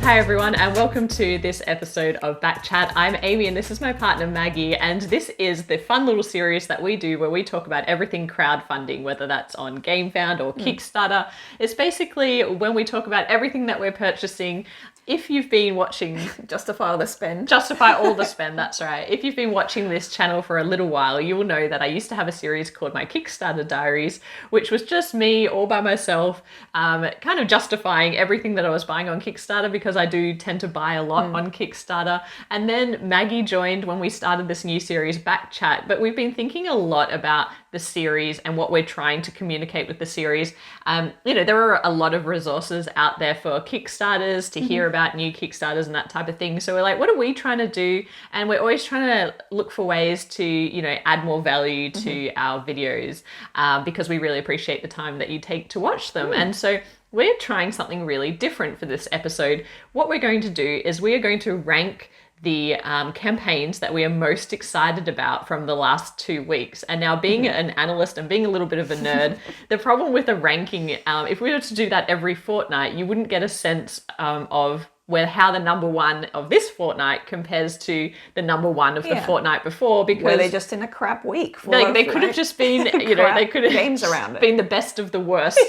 Hi everyone, and welcome to this episode of Back Chat. I'm Amy and this is my partner Maggie, and this is the fun little series that we do where we talk about everything crowdfunding, whether that's on GameFound or Kickstarter. It's basically when we talk about everything that we're purchasing. If you've been watching... Justify all the spend. Justify all the spend, that's right. If you've been watching this channel for a little while, you will know that I used to have a series called my Kickstarter Diaries, which was just me all by myself, kind of justifying everything that I was buying on Kickstarter, because I do tend to buy a lot on Kickstarter. And then Maggie joined when we started this new series, Back Chat, but we've been thinking a lot about the series and what we're trying to communicate with the series. There are a lot of resources out there for Kickstarters to hear about new Kickstarters and that type of thing. So we're like, what are we trying to do? And we're always trying to look for ways to, add more value to our videos because we really appreciate the time that you take to watch them. And so we're trying something really different for this episode. What we're going to do is we are going to rank the campaigns that we are most excited about from the last 2 weeks. And now being an analyst and being a little bit of a nerd, the problem with the ranking, if we were to do that every fortnight, you wouldn't get a sense of how the number one of this fortnight compares to the number one of the fortnight before, because were they just in a crap week? They could have just been, they could have games around it. Been the best of the worst.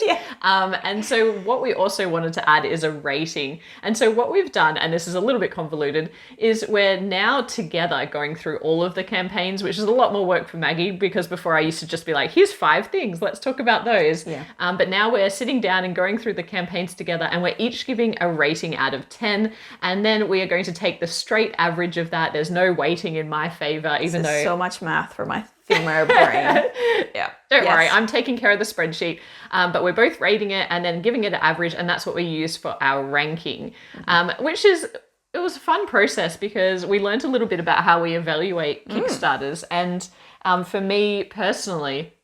And so what we also wanted to add is a rating. And so what we've done, and this is a little bit convoluted, is we're now together going through all of the campaigns, which is a lot more work for Maggie, because before I used to just be like, here's 5 things, let's talk about those. But now we're sitting down and going through the campaigns together, and we're each giving a rating out of 10. And then we are going to take the straight average of that. There's no weighting in my favor, even though... so much math for my Themer brain. Don't worry, I'm taking care of the spreadsheet. But we're both rating it and then giving it an average, and that's what we use for our ranking, it was a fun process because we learned a little bit about how we evaluate Kickstarters. And for me personally,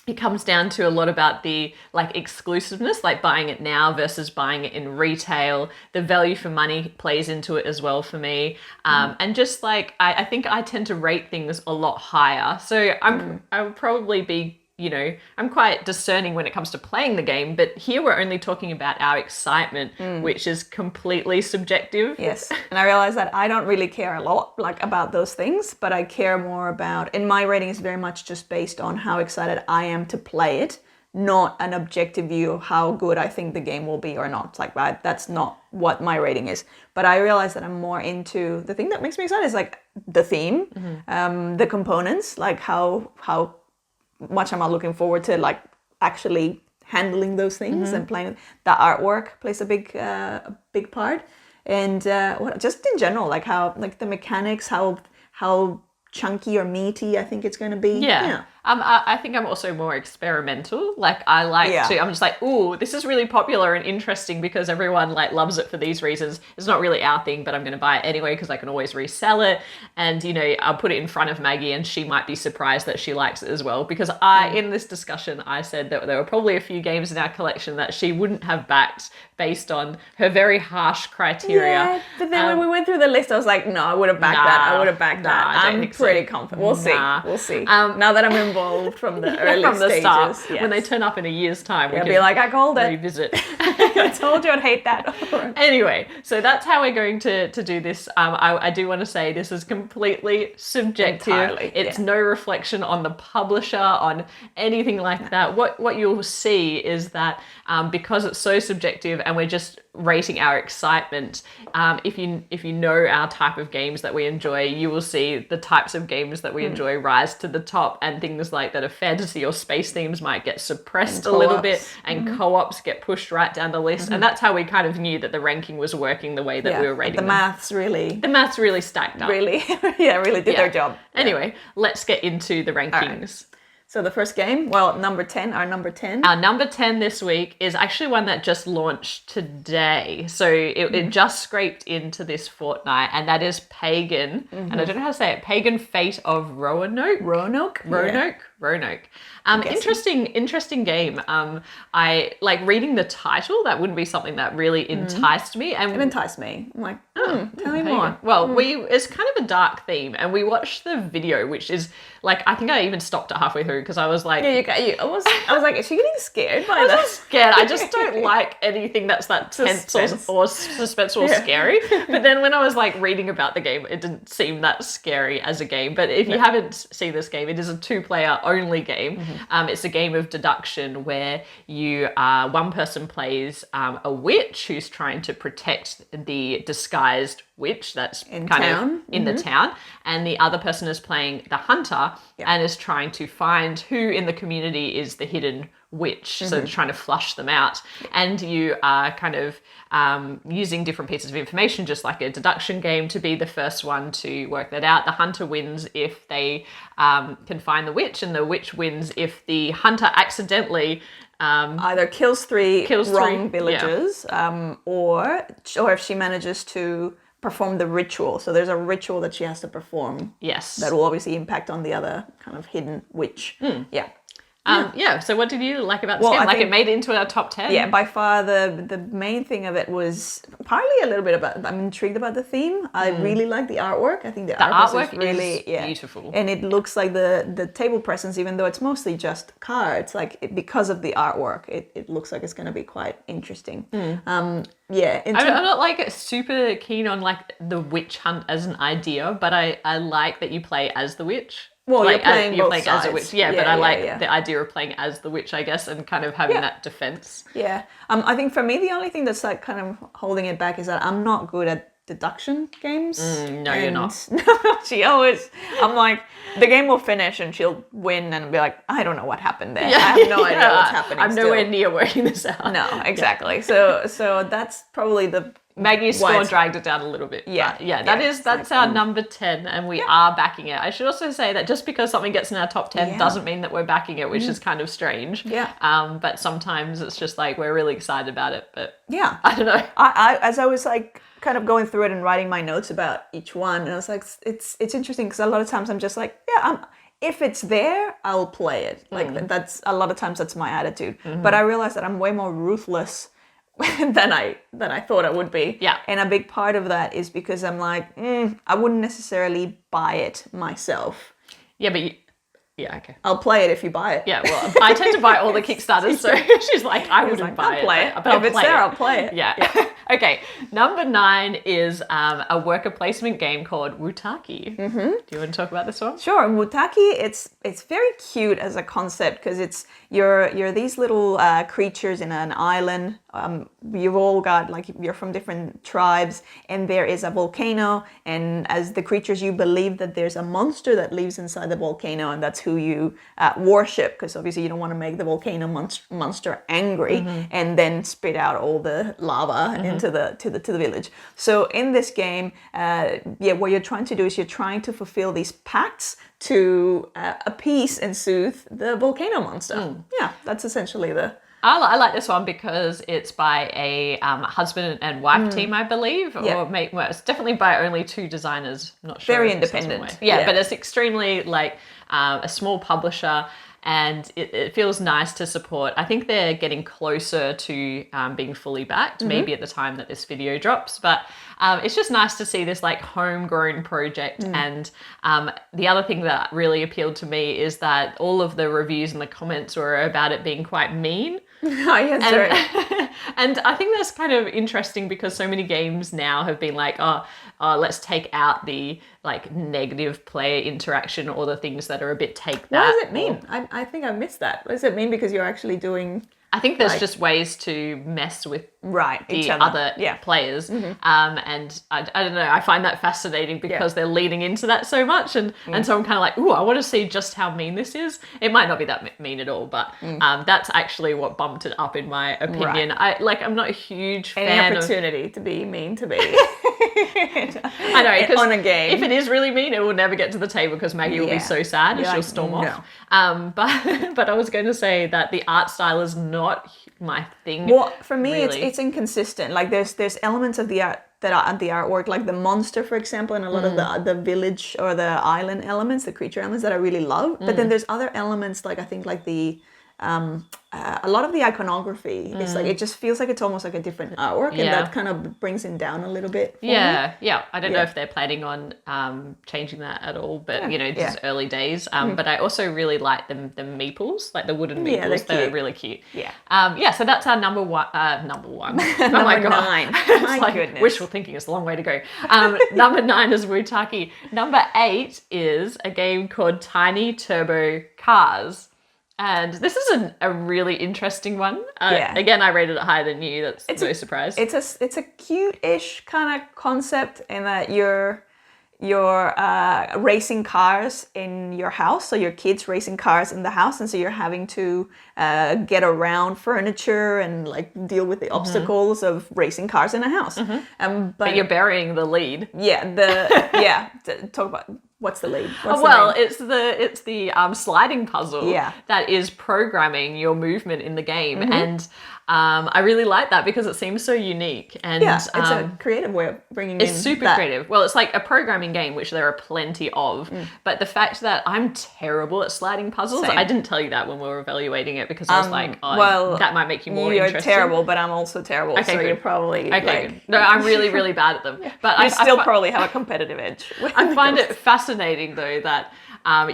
it comes down to a lot about the exclusiveness, like buying it now versus buying it in retail. The value for money plays into it as well for me. And just I think I tend to rate things a lot higher. So I would probably be, I'm quite discerning when it comes to playing the game, but here we're only talking about our excitement, which is completely subjective. Yes. And I realize that I don't really care a lot about those things, but I care more about, and my rating is very much just based on how excited I am to play it, not an objective view of how good I think the game will be or not. That's not what my rating is. But I realize that I'm more into the thing that makes me excited is the theme, the components, how much am I looking forward to actually handling those things and playing. The artwork plays a big part, and just in general, how the mechanics, how chunky or meaty I think it's going to be. I think I'm also more experimental. I'm just ooh, this is really popular and interesting because everyone loves it for these reasons. It's not really our thing, but I'm going to buy it anyway because I can always resell it. And, I'll put it in front of Maggie and she might be surprised that she likes it as well. Because in this discussion, I said that there were probably a few games in our collection that she wouldn't have backed based on her very harsh criteria. Yeah, but then when we went through the list, I was like, no, I would have backed that. I'm pretty confident. We'll see. Now that I'm involved from the early from the stages. start. Yes. When they turn up in a year's time, we can be like, I called it. Revisit. I told you I'd hate that. Anyway, so that's how we're going to do this. I do want to say this is completely subjective. Entirely, it's no reflection on the publisher, on anything like that. What you'll see is that because it's so subjective and we're just rating our excitement, if you know our type of games that we enjoy, you will see the types of games that we enjoy rise to the top, and things like that of fantasy or space themes might get suppressed a little bit, and co-ops get pushed right down the list. And that's how we kind of knew that the ranking was working the way that we were rating the them. The maths really stacked up. Really did their job. Anyway, let's get into the rankings. So the first game, our number 10. Our number 10 this week is actually one that just launched today. So it just scraped into this fortnight, and that is Pagan. And I don't know how to say it. Pagan Fate of Roanoke. Roanoke. Roanoke. guessing. Interesting game. I like reading the title. That wouldn't be something that really enticed me. And It enticed me. I'm like, tell me more. well, it's kind of a dark theme, and we watched the video, which is like, I think I even stopped it halfway through because I was like, I was like, is she getting scared by I that? was scared. I just don't like anything that's that tense or suspenseful or scary. But then when I was like reading about the game, it didn't seem that scary as a game. But if you haven't seen this game, it is a 2-player only game. It's a game of deduction where one person plays a witch who's trying to protect the disguised witch that's In kind town. of in the town, and the other person is playing the hunter and is trying to find who in the community is the hidden witch. So they're trying to flush them out, and you are kind of using different pieces of information, just like a deduction game, to be the first one to work that out. The hunter wins if they can find the witch, and the witch wins if the hunter accidentally either kills three wrong three, villagers, or if she manages to perform the ritual. So there's a ritual that she has to perform. Yes. That will obviously impact on the other kind of hidden witch. Yeah. So what did you like about this game? It made it into our top 10? Yeah, by far the main thing of it was partly a little bit about, I'm intrigued about the theme. I really like the artwork. I think the artwork is really beautiful. And it looks like the table presence, even though it's mostly just cards, because of the artwork, it looks like it's going to be quite interesting. I'm not like super keen on like the witch hunt as an idea, but I like that you play as the witch. Well, like, you're playing as a witch, but I like yeah. the idea of playing as the witch, I guess, and kind of having that defense. Yeah. I think for me, the only thing that's like kind of holding it back is that I'm not good at deduction games. No, you're not. I'm like, the game will finish and she'll win and be like, I don't know what happened there. I have no idea what's happening. I'm nowhere near working this out. No, exactly. So that's probably the Maggie's score dragged it down a little bit. That's our number 10, and we are backing it. I should also say that just because something gets in our top 10 doesn't mean that we're backing it, which is kind of strange. Yeah. But sometimes it's just like we're really excited about it, but yeah, I don't know. I as I was like kind of going through it and writing my notes about each one, and I was like, it's interesting because a lot of times I'm just like, if it's there, I'll play it. Like that's a lot of times that's my attitude. But I realized that I'm way more ruthless than I thought I would be. Yeah. And a big part of that is because I'm like, I wouldn't necessarily buy it myself. Yeah, but okay. I'll play it if you buy it. Yeah, well, I tend to buy all the Kickstarters, so she's like, I wouldn't buy I'll play it. But if it's there, I'll play it. Yeah. Okay, number 9 is a worker placement game called Wutaki. Do you want to talk about this one? Sure. Wutaki, it's very cute as a concept because it's you're these little creatures in an island. You've all got you're from different tribes, and there is a volcano. And as the creatures, you believe that there's a monster that lives inside the volcano, and that's who you worship. Because obviously, you don't want to make the volcano monster angry and then spit out all the lava into the village. So in this game, what you're trying to do is you're trying to fulfill these pacts to appease and soothe the volcano monster. Yeah, that's essentially the... I like this one because it's by a husband and wife team, I believe, or it's definitely by only 2 designers. I'm not sure. Very independent. Yeah, but it's extremely a small publisher, and it feels nice to support. I think they're getting closer to being fully backed, maybe at the time that this video drops, but it's just nice to see this homegrown project. And the other thing that really appealed to me is that all of the reviews and the comments were about it being quite mean. Oh, yes, sorry. And I think that's kind of interesting because so many games now have been like, let's take out the negative player interaction or the things that are a bit take that. What does it mean? I think I missed that. What does it mean because you're actually doing... I think there's just ways to mess with each other players. And I don't know, I find that fascinating because they're leaning into that so much. And so I'm kind of like, ooh, I want to see just how mean this is. It might not be that mean at all, but that's actually what bumped it up in my opinion. Right. I'm not a huge fan Any opportunity to be mean to be. I know, because on a game. If it is really mean, it will never get to the table because Maggie will be so sad and she'll storm off. But I was going to say that the art style is not my thing. Well, for me, really. it's inconsistent. There's elements of the art the artwork, like the monster, for example, and a lot of the village or the island elements, the creature elements that I really love. But then there's other elements, like I think like the a lot of the iconography is like, it just feels like it's almost like a different artwork, and that kind of brings it down a little bit for me. Yeah. I don't know if they're planning on changing that at all, but just early days. But I also really like the meeples, like the wooden meeples. They're really cute. So that's our number one. Oh my God. 9. My goodness. Wishful thinking is a long way to go. Number 9 is Wutaki. Number 8 is a game called Tiny Turbo Cars. And this is a really interesting one. Again, I rated it higher than you. That's no surprise. It's a cute-ish kind of concept in that you're racing cars in your house. So your kids racing cars in the house, and so you're having to get around furniture and like deal with the obstacles of racing cars in a house. But you're burying the lead. Talk about. What's the lead? It's the sliding puzzle that is programming your movement in the game, and I really like that because it seems so unique. And it's a creative way of bringing in. It's super creative. Well, it's like a programming game, which there are plenty of. But the fact that I'm terrible at sliding puzzles, I didn't tell you that when we were evaluating it because I was like, that might make you more interested. You're terrible, but I'm also terrible. Okay, so you're probably good. No, I'm really, really bad at them. But I still probably have a competitive edge. I find it fascinating though that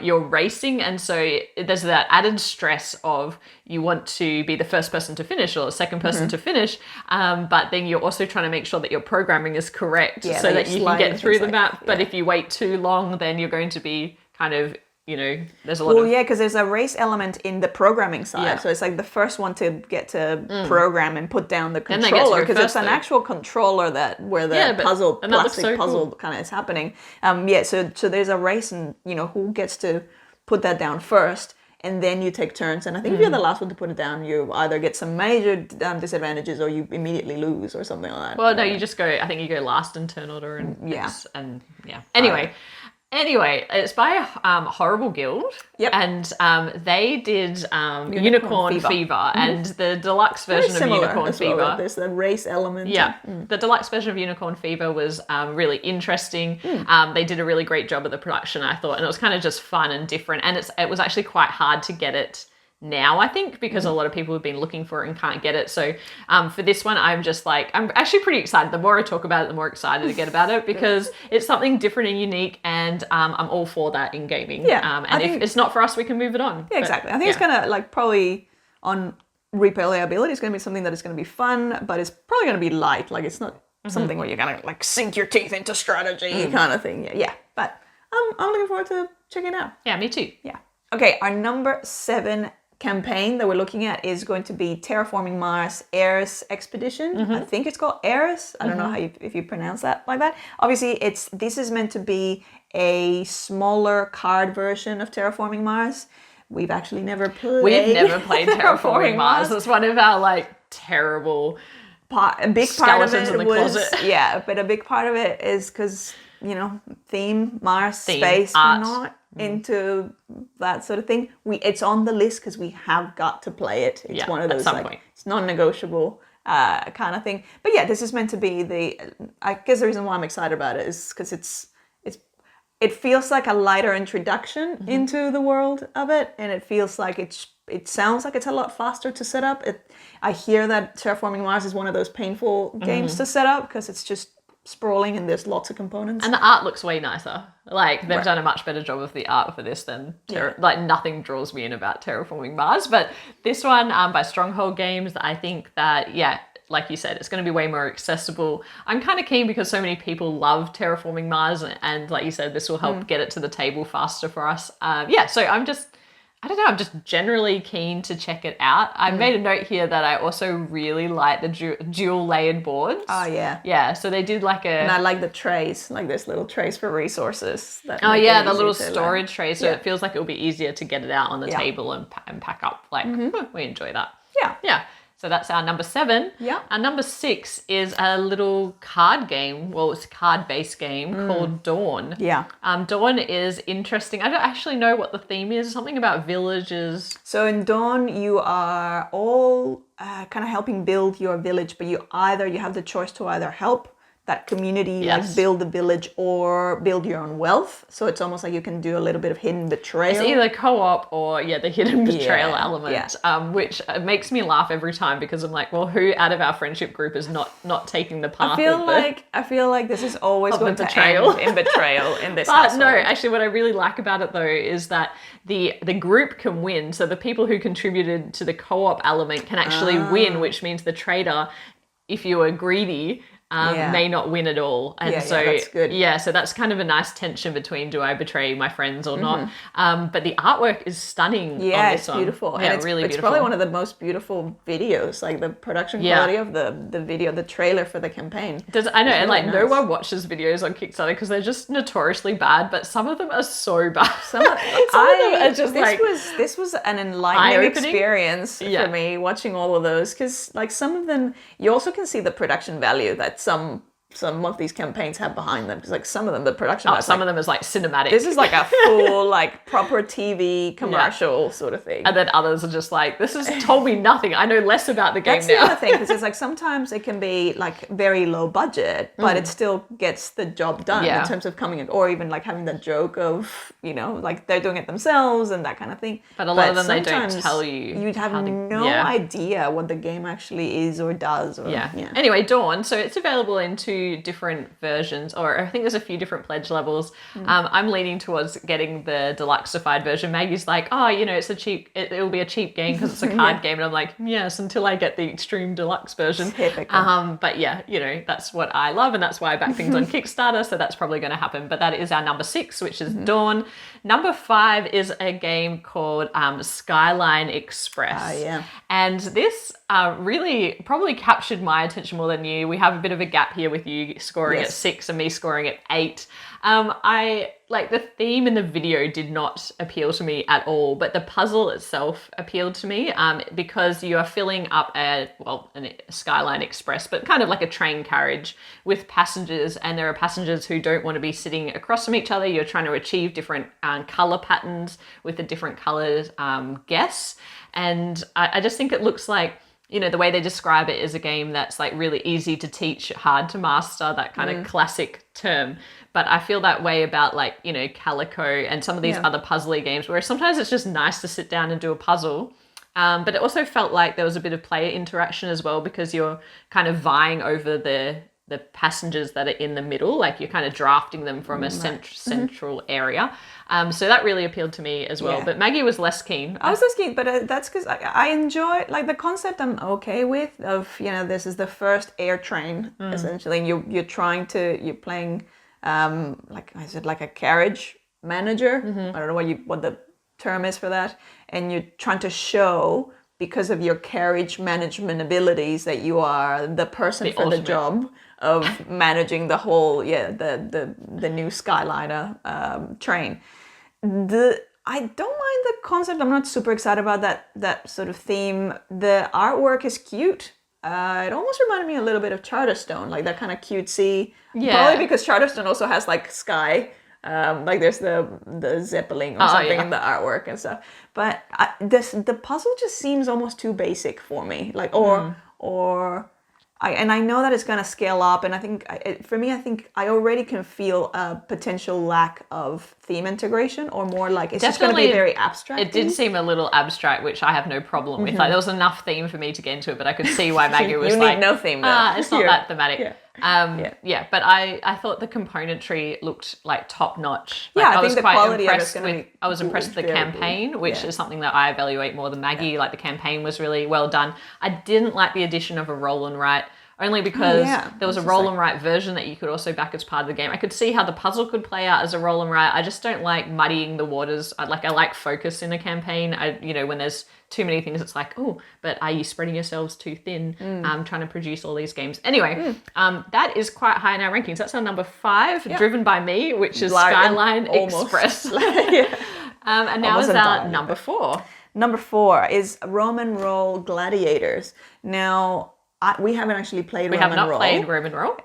you're racing, and so there's that added stress of you want to be the first person to finish or the second person to finish, but then you're also trying to make sure that your programming is correct so that you can get through the map. But if you wait too long, then you're going to be kind of, there's a lot of... because there's a race element in the programming side. So it's like the first one to get to program and put down the controller, because it's an actual controller where the plastic puzzle kind of is happening. So there's a race, and who gets to put that down first, and then you take turns. And I think if you're the last one to put it down, you either get some major disadvantages or you immediately lose or something like that. Well, no, you just go, I think you go last in turn order, and Anyway, it's by Horrible Guild, and they did Unicorn Fever and the deluxe version of Unicorn Fever. There's the race element. The deluxe version of Unicorn Fever was really interesting. They did a really great job of the production, I thought, and it was kind of just fun and different. And it was actually quite hard to get it now, I think, because a lot of people have been looking for it and can't get it. So for this one, I'm actually pretty excited. The more I talk about it, the more excited I get about it, because it's something different and unique, and I'm all for that in gaming. And if it's not for us, we can move it on. Yeah, exactly. I think it's going to probably on replayability, it's going to be something that is going to be fun, but it's probably going to be light. Like it's not something where you're going to sink your teeth into strategy kind of thing. But I'm looking forward to checking it out. Yeah, me too. Yeah. Okay, our number 7 campaign that we're looking at is going to be Terraforming Mars Ares Expedition. I think it's called Ares. I don't know if you pronounce that like that. Obviously, this is meant to be a smaller card version of Terraforming Mars. We've actually never played. We've never played Terraforming Mars. It's one of our terrible a big part of it in the closet. But a big part of it is because theme, Mars, space, art. We're not into that sort of thing. It's on the list because we have got to play it. It's one of those it's non-negotiable kind of thing. But this is meant to be I guess the reason why I'm excited about it is because it feels like a lighter introduction into the world of it, and it feels like it sounds like it's a lot faster to set up. I hear that Terraforming Mars is one of those painful games to set up because it's just sprawling and there's lots of components. And the art looks way nicer. They've done a much better job of the art for this than nothing draws me in about Terraforming Mars. But this one by Stronghold Games, I think that like you said, it's going to be way more accessible. I'm kind of keen because so many people love Terraforming Mars, and like you said, this will help get it to the table faster for us. So I'm just generally keen to check it out. I made a note here that I also really like the dual layered boards. Oh, yeah. Yeah, so they did And I like the trays, like this little trays for resources. The little storage trays, so it feels like it'll be easier to get it out on the table and pack up. We enjoy that. Yeah. So that's our number 7. Yeah. Our number 6 is a little card game. Well, it's a card-based game called Dawn. Yeah. Dawn is interesting. I don't actually know what the theme is. Something about villages. So in Dawn, you are all kind of helping build your village, but you have the choice to either help that community, Yes. like build a village or build your own wealth. So it's almost like you can do a little bit of hidden betrayal. It's either co-op or the hidden betrayal element, which makes me laugh every time because I'm like, well, who out of our friendship group is not taking the path? I feel like this is always going to betrayal. end in betrayal in this But household. no, actually, what I really like about it though is that the group can win. So the people who contributed to the co-op element can actually win, which means the trader, if you are greedy, may not win at all. And so that's good. So that's kind of a nice tension between do I betray my friends or not. But the artwork is stunning on this it's one. beautiful. Yeah, and it's really it's beautiful. probably one of the most beautiful videos, like the production quality of the video, the trailer for the campaign. I know, and really no nice. one watches videos on Kickstarter because they're just notoriously bad, but some of them are so bad. Some of them are just this was an enlightening eye-opening experience for me watching all of those, because like some of them you also can see the production value that some of these campaigns have behind them, because like some of them the production value, some of them is like cinematic. this is like a full like proper TV commercial sort of thing. And then others are just like, this has told me nothing. I know less about the game That's now. the other thing, because it's like sometimes it can be like very low budget, but it still gets the job done in terms of coming in, or even like having that joke of, you know, like they're doing it themselves and that kind of thing. But a lot of them, they don't sometimes tell you. You'd have no idea what the game actually is or does. Or, Anyway, Dawn. So it's available in 2 different versions, or I think there's a few different pledge levels. I'm leaning towards getting the deluxeified version. Maggie's like, oh, you know, it'll be a cheap game because it's a card game. And I'm like, yes, until I get the extreme deluxe version. Typical. But yeah, you know, that's what I love and that's why I back things on Kickstarter. So that's probably going to happen. But that is our number 6, which is Dawn. Number 5 is a game called Skyline Express. And this really probably captured my attention more than you. We have a bit of a gap here with you scoring at 6 and me scoring at 8. I like the theme in the video did not appeal to me at all, but the puzzle itself appealed to me because you are filling up a Skyline Express, but kind of like a train carriage with passengers, and there are passengers who don't want to be sitting across from each other. You're trying to achieve different color patterns with the different colors guests, and I just think it looks like, you know, the way they describe it is a game that's like really easy to teach, hard to master, that kind of classic term. But I feel that way about like, you know, Calico and some of these other puzzly games where sometimes it's just nice to sit down and do a puzzle. But it also felt like there was a bit of player interaction as well, because you're kind of vying over the passengers that are in the middle, like you're kind of drafting them from a central area. So that really appealed to me as well. But Maggie was less keen. I was less keen, but that's because I enjoy, like, the concept I'm okay with of, you know, this is the first air train, essentially, and you're playing, like I said, like a carriage manager. I don't know what the term is for that. And you're trying to show, because of your carriage management abilities, that you are the person for the job of managing the whole, the new Skyliner train. I don't mind the concept. I'm not super excited about that sort of theme. The artwork is cute. It almost reminded me a little bit of Charterstone, like that kind of cutesy. Probably because Charterstone also has like sky. Like there's the Zeppelin or something in the artwork and stuff. But the puzzle just seems almost too basic for me. Like I know that it's gonna scale up, and I think for me I already can feel a potential lack of theme integration, or more like it's just gonna be very abstract. It did seem a little abstract, which I have no problem with. Like there was enough theme for me to get into it, but I could see why Maggie was like, need no theme though. It's not that thematic. But I thought the componentry looked like top notch. Like, I think the quality of it's going to be. I was impressed with the campaign, which is something that I evaluate more than Maggie. Like the campaign was really well done. I didn't like the addition of a roll and write, only because there was a roll and write version that you could also back as part of the game. I could see how the puzzle could play out as a roll and write. I just don't like muddying the waters. I like focus in a campaign. When there's too many things, it's like, oh, but are you spreading yourselves too thin? Trying to produce all these games. Anyway, that is quite high in our rankings. That's our number 5, driven by me, which is Skyline Express. And now is our number 4. Number 4 is Roman Roll Gladiators. Now, we haven't actually played Roman Roll. We have not played Roman Roll.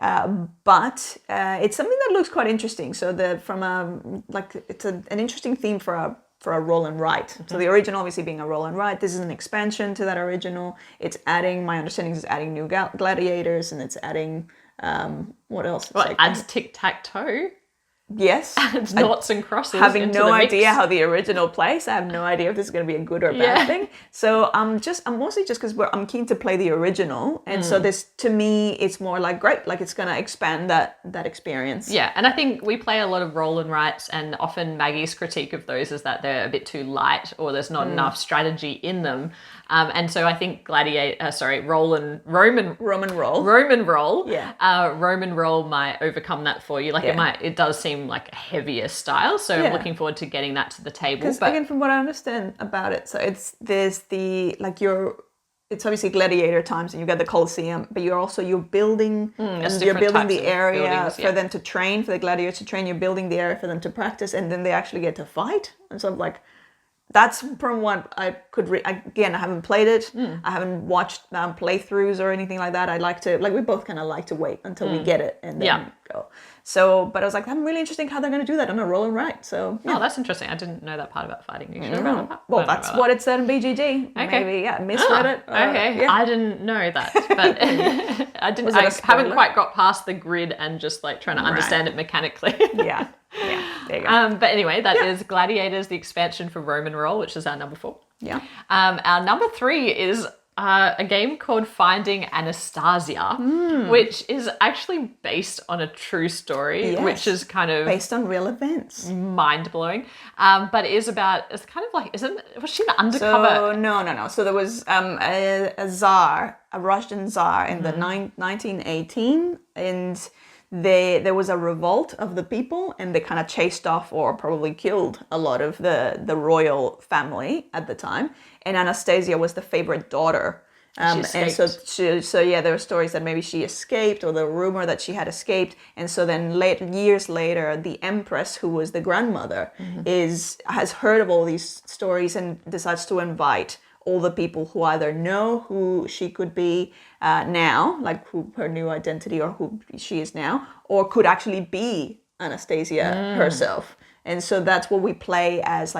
But it's something that looks quite interesting. So it's an interesting theme for a roll and write. So the original obviously being a roll and write. This is an expansion to that original. It's adding, my understanding is it's adding new gladiators, and it's adding What else? It's Well, like- it adds tic-tac-toe. yes. Adds noughts and crosses Having into no the mix. idea how the original plays, I have no idea if this is going to be a good or bad Yeah. thing. So I'm mostly just because I'm keen to play the original, and so this to me it's more like great, like it's going to expand that experience. Yeah, and I think we play a lot of roll and writes, and often Maggie's critique of those is that they're a bit too light or there's not enough strategy in them. And so I think Roman roll. Yeah. Roman roll might overcome that for you. Like it does seem like a heavier style. So I'm looking forward to getting that to the table. Because again, from what I understand about it, so it's obviously gladiator times and you got the Colosseum, but you're building and you're building the area for them to train, for the gladiators to train, you're building the area for them to practice, and then they actually get to fight. And so I'm like, that's from what I could again, I haven't played it. I haven't watched playthroughs or anything like that. I like to, we both kind of like to wait until we get it and then go. So, but I was like, I'm really interesting how they're going to do that on a roll and write. So, Oh, that's interesting. I didn't know that part about fighting. You sure about that? Well, that's what it said in BGG. Okay. Maybe, misread it. Okay, Yeah. I didn't know that, but I haven't quite got past the grid and just like trying to understand it mechanically. Yeah. There you go. But anyway, that is Gladiators, the expansion for Roman Roll, which is our number 4. Yeah. Our number 3 is a game called Finding Anastasia, which is actually based on a true story, which is kind of based on real events. mind-blowing. But was she the undercover? So, no. So there was a Russian czar in the 1918, and there was a revolt of the people, and they kind of chased off or probably killed a lot of the royal family at the time. And Anastasia was the favorite daughter. And so there were stories that maybe she escaped, or the rumor that she had escaped. And so then years later, the empress, who was the grandmother, has heard of all these stories and decides to invite all the people who either know who she could be now, like who her new identity or who she is now, or could actually be Anastasia herself. And so that's what we play as,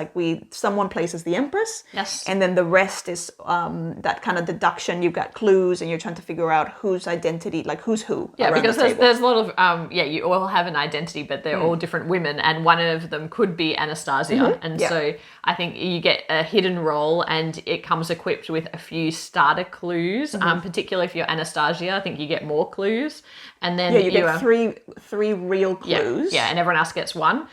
someone plays as the Empress. Yes. And then the rest is that kind of deduction. You've got clues and you're trying to figure out whose identity, like who's who. Yeah, around because the table. there's a lot of, you all have an identity, but they're all different women, and one of them could be Anastasia. And so I think you get a hidden role, and it comes equipped with a few starter clues, particularly if you're Anastasia. I think you get more clues. And then you get three real clues. Yeah, and everyone else gets one.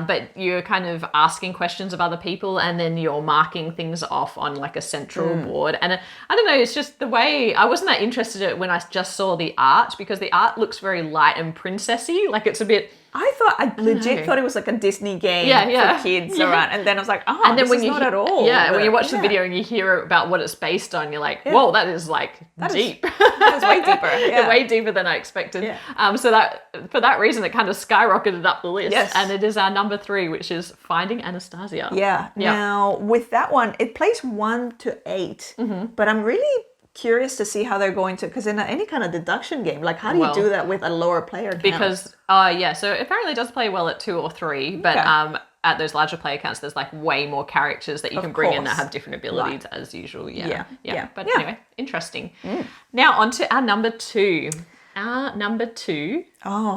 But you're kind of asking questions of other people, and then you're marking things off on like a central board. And I don't know, it's just the way, I wasn't that interested in it when I just saw the art, because the art looks very light and princessy. Like it's a bit... I legit thought it was like a Disney game for kids around, and then I was like, and then this is not at all. Yeah, when you watch the video and you hear about what it's based on, you're like, whoa, that is deep. That is way deeper. Yeah. Way deeper than I expected. Yeah. So that for that reason, it kind of skyrocketed up the list. Yes. And it is our number 3, which is Finding Anastasia. Yeah. Now, with that one, it plays 1 to 8, but I'm really curious to see how they're going to, because in any kind of deduction game, like how do you do that with a lower player count? Because so apparently it does play well at 2 or 3, but at those larger player counts there's like way more characters that you can bring in that have different abilities as usual. But anyway, interesting. Now on to our number 2. Our number 2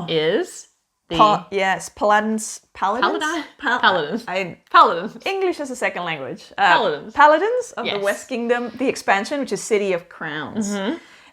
is Paladins. Paladins. English as a second language. Paladins of the West Kingdom, the expansion, which is City of Crowns.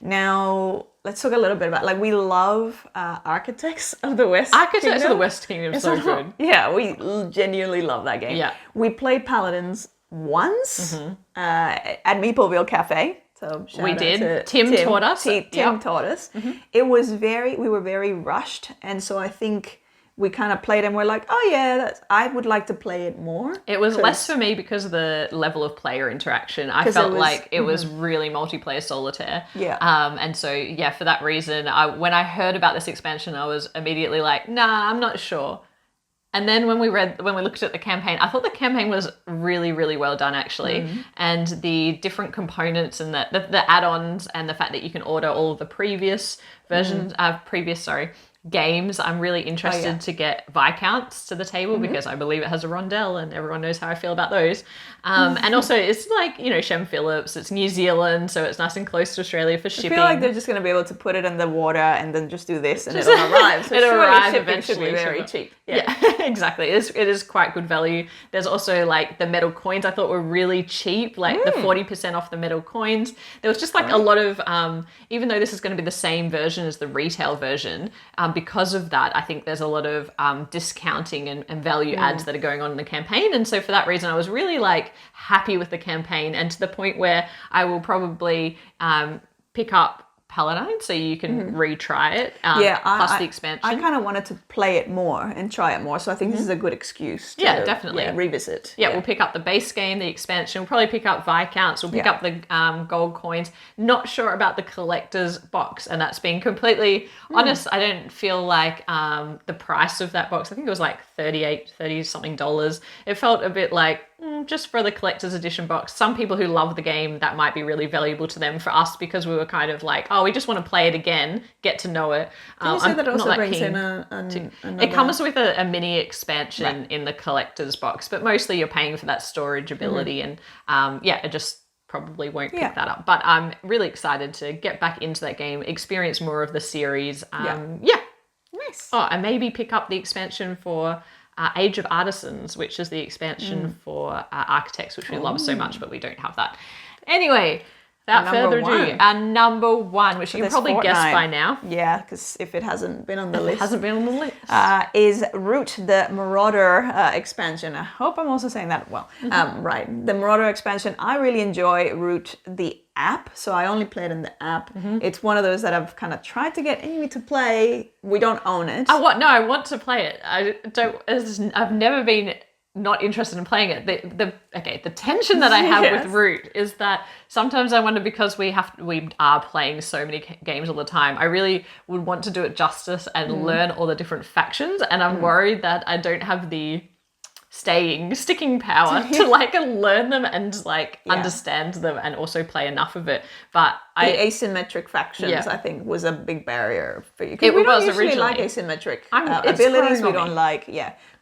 Now, let's talk a little bit about, we love Architects of the West Kingdom. Architects of the West Kingdom is so good. Yeah, we genuinely love that game. Yeah. We played Paladins once at Meepleville Cafe. So we did. Tim taught us. Tim taught us. It was we were very rushed, and so I think we kind of played and we're like, I would like to play it more. It was less for me because of the level of player interaction. I felt like it was really multiplayer solitaire. Yeah. And so, for that reason, when I heard about this expansion, I was immediately like, nah, I'm not sure. And then when we looked at the campaign, I thought the campaign was really, really well done, actually. And the different components and the add-ons and the fact that you can order all of the previous versions, games, I'm really interested to get Viscounts to the table because I believe it has a rondelle and everyone knows how I feel about those. And also it's like, you know, Shem Phillips, it's New Zealand, so it's nice and close to Australia for shipping. I feel like they're just going to be able to put it in the water and then just do this and it'll arrive. So it'll arrive eventually. Should be very cheap. Yeah, exactly. It is quite good value. There's also like the metal coins I thought were really cheap, like the 40% off the metal coins. There was just like a lot of, even though this is going to be the same version as the retail version, because of that, I think there's a lot of discounting and value adds that are going on in the campaign. And so for that reason, I was really like happy with the campaign, and to the point where I will probably pick up Paladine so you can retry it. Plus the expansion. I kind of wanted to play it more and try it more, so I think this is a good excuse to definitely revisit. We'll pick up the base game, the expansion. We'll probably pick up Viscounts. We'll pick up the gold coins. Not sure about the collector's box, and that's being completely honest. I don't feel like the price of that box, I think it was like $30 something. It felt a bit like just for the collector's edition box. Some people who love the game, that might be really valuable to them. For us, because we were kind of like, we just want to play it again, get to know it. Did you say that also brings in another... It comes with a mini expansion in the collector's box, but mostly you're paying for that storage ability, and it just probably won't pick that up. But I'm really excited to get back into that game, experience more of the series. Nice. And maybe pick up the expansion for Age of Artisans, which is the expansion for Architects, which we love so much, but we don't have that. Anyway, without further ado, our number one, which you can probably guess by now. Yeah, because if it hasn't been on the list. Is Root, the Marauder expansion. I hope I'm also saying that well. Right, the Marauder expansion. I really enjoy Root, the app, so I only play it in the app. It's one of those that I've kind of tried to get Amy to play. We don't own it. I want to play it. I've never been not interested in playing it. The tension that I have with Root is that sometimes I wonder, because we are playing so many games all the time, I really would want to do it justice and learn all the different factions, and I'm worried that I don't have the sticking power to like learn them and like understand them and also play enough of it. But the asymmetric factions, I think, was a big barrier for you. It we was don't usually originally like asymmetric abilities. We don't like,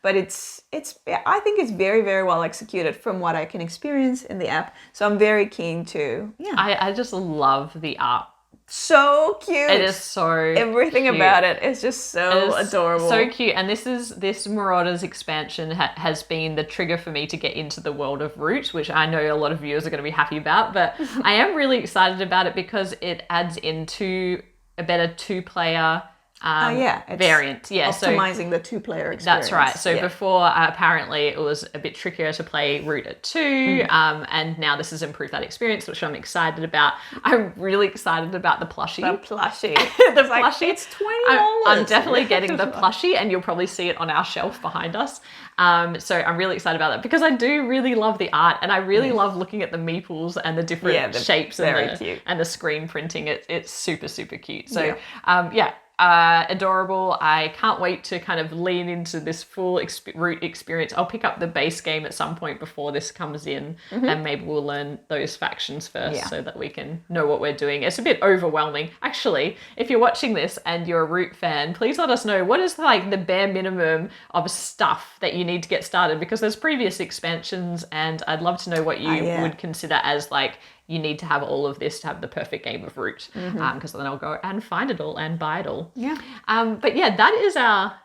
but it's. I think it's very, very well executed from what I can experience in the app. So I'm very keen to. I just love the art. So cute. It is so everything cute. About it is just so adorable. So cute. And this Marauders expansion has been the trigger for me to get into the world of Root, which I know a lot of viewers are going to be happy about, but I am really excited about it because it adds into a better two-player variant. Optimizing the two-player experience. That's right. So before, apparently, it was a bit trickier to play Root at 2, and now this has improved that experience, which I'm excited about. I'm really excited about the plushie. The plushie. It's $20. I'm definitely getting the plushie, and you'll probably see it on our shelf behind us. So I'm really excited about that because I do really love the art, and I really love looking at the meeples and the different shapes and the screen printing. It's super, super cute. So adorable. I can't wait to kind of lean into this full Root experience. I'll pick up the base game at some point before this comes in, and maybe we'll learn those factions first so that we can know what we're doing. It's a bit overwhelming. Actually, if you're watching this and you're a Root fan, please let us know what is like the bare minimum of stuff that you need to get started, because there's previous expansions, and I'd love to know what you would consider as like, you need to have all of this to have the perfect game of Root, because then I'll go and find it all and buy it all. But that is our.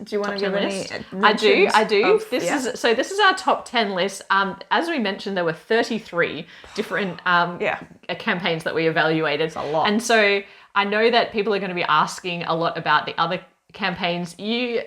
Do you want to give any? I do. This is our top 10 list. As we mentioned, there were 33 different campaigns that we evaluated. It's a lot. And so I know that people are going to be asking a lot about the other campaigns. You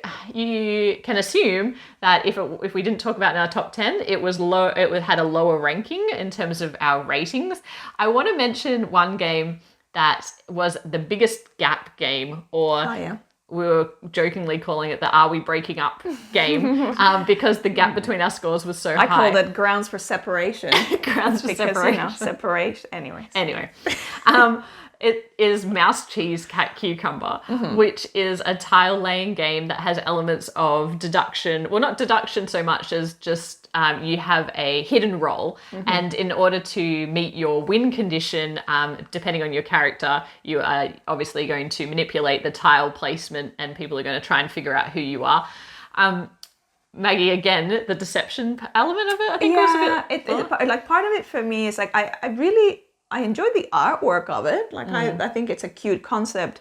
can assume that if we didn't talk about in our top 10, it was low. It had a lower ranking in terms of our ratings. I want to mention one game that was the biggest gap game, or we were jokingly calling it the "Are we breaking up" game, because the gap between our scores was so high. I called it grounds for separation. Grounds for separation. Separation. Anyway. It is Mouse Cheese Cat Cucumber, which is a tile laying game that has elements of deduction. Well, not deduction so much as just you have a hidden roll, and in order to meet your win condition, depending on your character, you are obviously going to manipulate the tile placement basement and people are going to try and figure out who you are. Maggie, again, the deception element of it, I think was a bit... like part of it for me is like, I enjoyed the artwork of it. Like I think it's a cute concept.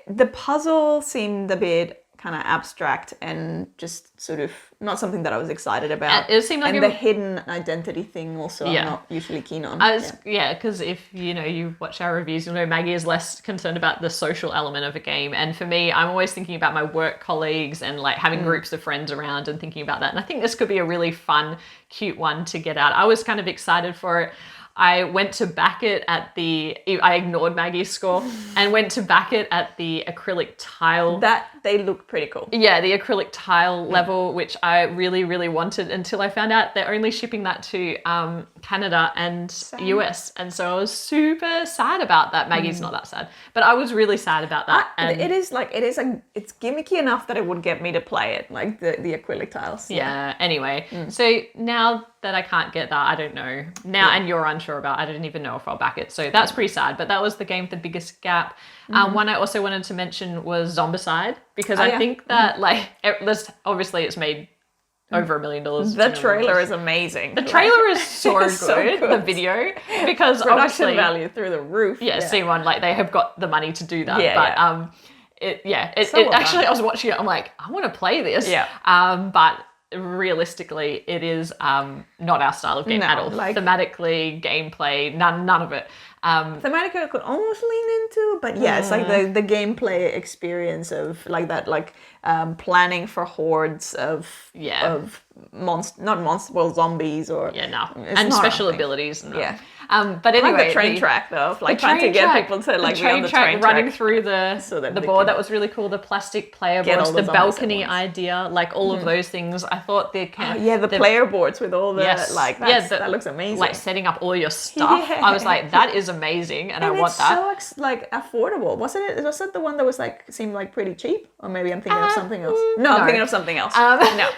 The puzzle seemed a bit kind of abstract and just sort of not something that I was excited about. It seemed like the hidden identity thing also I'm not usually keen on. Because if you watch our reviews, you'll know Maggie is less concerned about the social element of a game. And for me, I'm always thinking about my work colleagues and like having groups of friends around and thinking about that. And I think this could be a really fun, cute one to get out. I was kind of excited for it. I went to back it at I ignored Maggie's score and went to back it at the acrylic tile. They look pretty cool. Yeah, the acrylic tile level, which I really, really wanted until I found out they're only shipping that to Canada and US. And so I was super sad about that. Maggie's not that sad, but I was really sad about that. It's gimmicky enough that it would get me to play it, like the acrylic tiles. Yeah. Anyway, so now that I can't get that, I don't know. Now, and you're unsure about, I don't even know if I'll back it. So that's pretty sad, but that was the game with the biggest gap. One I also wanted to mention was Zombicide, because I think that obviously it's made over $1 million. The trailer is amazing. The trailer is so good, the video, because production obviously value through the roof. Yeah, C1, like they have got the money to do that. I was watching it, I'm like, I want to play this. But realistically, it is not our style of game at all. Like, thematically, gameplay, none of it. Thematically, I could almost lean into, but it's like the gameplay experience of like that, like planning for hordes of zombies or and special abilities. But anyway, I like the train track though, like trying to get people to like be on the train track running through the board. That was really cool. The plastic player boards, the balcony idea, like all of those things. I thought the player boards with all the that looks amazing. Like setting up all your stuff. I was like, that is amazing, and I want that. It's so affordable, wasn't it? Was it the one that was like seemed like pretty cheap, or maybe I'm thinking of something else? No, I'm thinking of something else. No,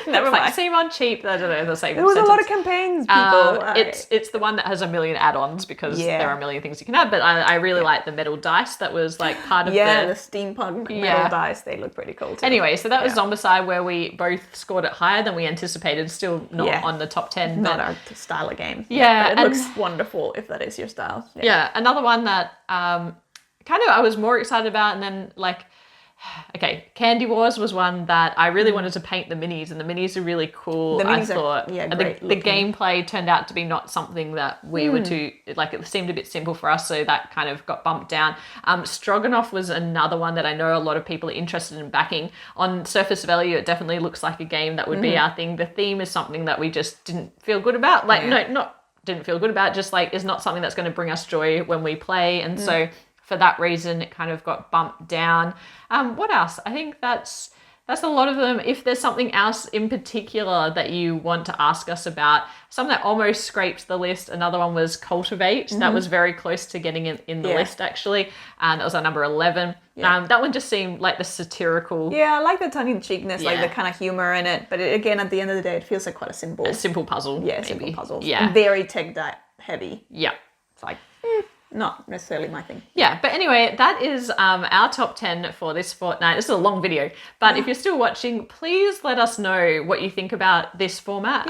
never mind. Seem on cheap. I don't know the same. There was a lot of campaigns. People. It's the one that has a million add-ons because there are a million things you can add. But I really like the metal dice that was like part of the steampunk metal dice. They look pretty cool too. Anyway, so that was Zombicide, where we both scored it higher than we anticipated. Still not on the top 10. Not our style of game. Yeah, but it looks wonderful if that is your style. Yeah, another one that I was more excited about, and then Candy Wars was one that I really wanted to paint the minis, and the minis are really cool. The minis the gameplay turned out to be not something that we were too, it seemed a bit simple for us, so that kind of got bumped down. Stroganoff was another one that I know a lot of people are interested in backing. On surface value, it definitely looks like a game that would be our thing. The theme is something that we just didn't feel good about. Didn't feel good about, just is not something that's going to bring us joy when we play, and so for that reason, it kind of got bumped down. What else? I think that's a lot of them. If there's something else in particular that you want to ask us about, something that almost scraped the list, another one was Cultivate. That was very close to getting in the list, actually. And that was our number 11. That one just seemed like the satirical... Yeah, I like the tongue-in-cheekness, like the kind of humor in it. But again, at the end of the day, it feels like quite a simple puzzle. Yeah, simple puzzle. Yeah. Very tech heavy. Yeah. It's like... not necessarily my thing. Yeah, but anyway, that is our top 10 for this fortnight. This is a long video, but if you're still watching, please let us know what you think about this format.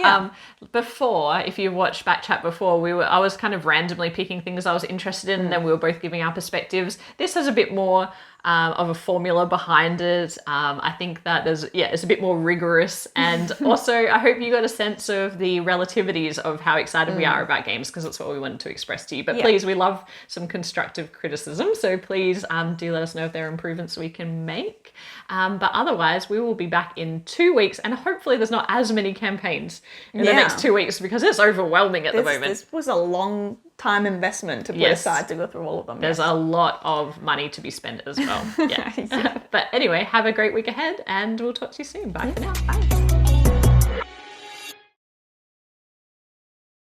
Before, if you watched Backchat before, I was kind of randomly picking things I was interested in, and then we were both giving our perspectives. This has a bit more of a formula behind it. I think that it's a bit more rigorous, and also I hope you got a sense of the relativities of how excited we are about games, because that's what we wanted to express to you. But please, we love some constructive criticism, so please do let us know if there are improvements we can make. But otherwise, we will be back in 2 weeks, and hopefully there's not as many campaigns in the next 2 weeks, because it's overwhelming at the moment. This was a long time investment to put aside to go through all of them. There's a lot of money to be spent as well. But anyway, have a great week ahead, and we'll talk to you soon. Bye for now. Bye.